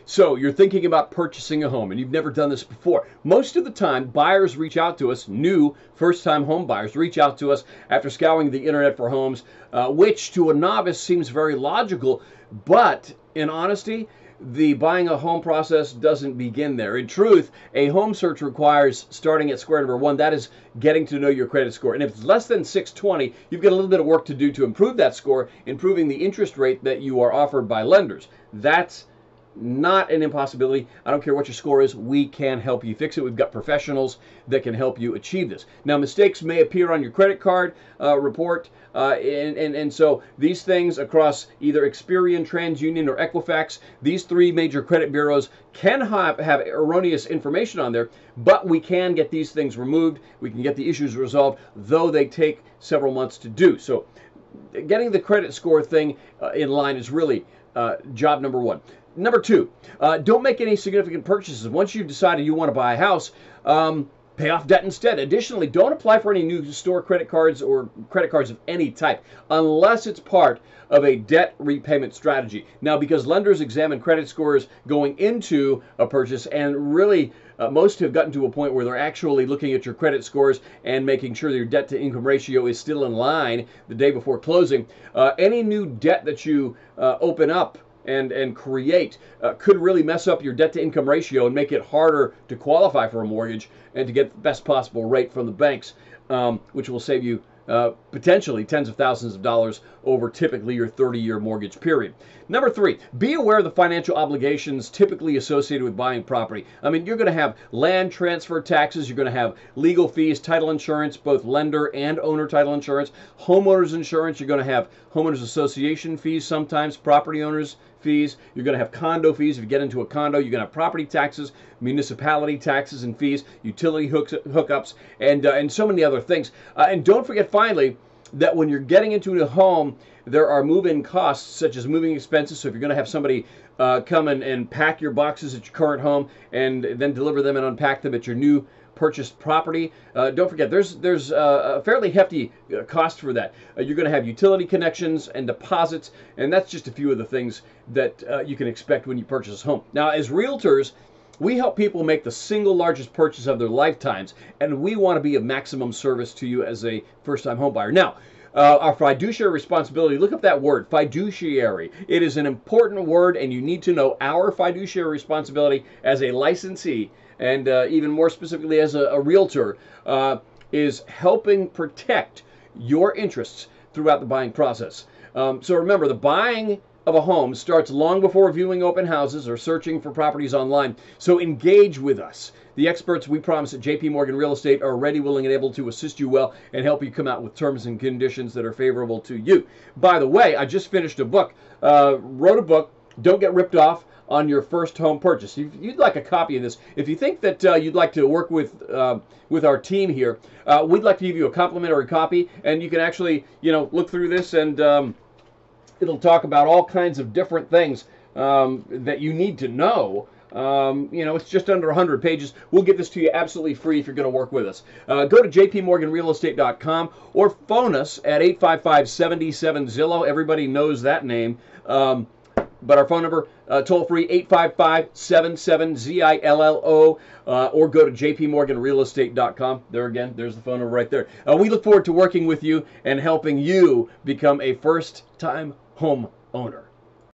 So you're thinking about purchasing a home and you've never done this before. Most of the time, buyers reach out to us, new first-time home buyers reach out to us after scouring the internet for homes, which to a novice seems very logical, but in honesty, the buying a home process doesn't begin there. In truth, a home search requires starting at square number one. That is getting to know your credit score. And if it's less than 620, you've got a little bit of work to do to improve that score, improving the interest rate that you are offered by lenders. That's not an impossibility. I don't care what your score is. We can help you fix it. We've got professionals that can help you achieve this. Now, mistakes may appear on your credit card report, and so these things across either Experian, TransUnion, or Equifax, these three major credit bureaus can have erroneous information on there, but we can get these things removed. We can get the issues resolved, though they take several months to do. So getting the credit score thing in line is really job number one. Number two, don't make any significant purchases. Once you've decided you want to buy a house, pay off debt instead. Additionally, don't apply for any new store credit cards or credit cards of any type unless it's part of a debt repayment strategy. Now, because lenders examine credit scores going into a purchase, and really most have gotten to a point where they're actually looking at your credit scores and making sure that your debt to income ratio is still in line the day before closing. Any new debt that you open up and create could really mess up your debt to income ratio and make it harder to qualify for a mortgage and to get the best possible rate from the banks, which will save you potentially tens of thousands of dollars over typically your 30-year mortgage period. Number three, be aware of the financial obligations typically associated with buying property. I mean, you're going to have land transfer taxes, you're going to have legal fees, title insurance, both lender and owner title insurance, homeowners insurance, you're going to have homeowners association fees, sometimes property owners fees, you're going to have condo fees. If you get into a condo, you're going to have property taxes, municipality taxes and fees, utility hookups, and so many other things. And don't forget, finally, that when you're getting into a home, there are move-in costs such as moving expenses. So if you're going to have somebody come and pack your boxes at your current home and then deliver them and unpack them at your new purchased property, don't forget there's a fairly hefty cost for that. You're going to have utility connections and deposits, and that's just a few of the things that you can expect when you purchase a home. Now, as realtors, we help people make the single largest purchase of their lifetimes, and we want to be of maximum service to you as a first-time home buyer. Now, our fiduciary responsibility, look up that word, fiduciary. It is an important word, and you need to know our fiduciary responsibility as a licensee, and even more specifically as a realtor, is helping protect your interests throughout the buying process. So remember, the buying of a home starts long before viewing open houses or searching for properties online. So engage with us. The experts we promise at JP Morgan Real Estate are ready, willing, and able to assist you well and help you come out with terms and conditions that are favorable to you. By the way, I just finished a book, wrote a book, Don't Get Ripped Off on Your First Home Purchase. If you'd like a copy of this, if you think that you'd like to work with our team here, we'd like to give you a complimentary copy, and you can actually, look through this, and it'll talk about all kinds of different things that you need to know. It's just under 100 pages. We'll get this to you absolutely free if you're going to work with us. Go to jpmorganrealestate.com or phone us at 855-77-ZILLO. Everybody knows that name. But our phone number, toll free, 855-77-ZILLO, or go to jpmorganrealestate.com. There again, there's the phone number right there. We look forward to working with you and helping you become a first-time home owner.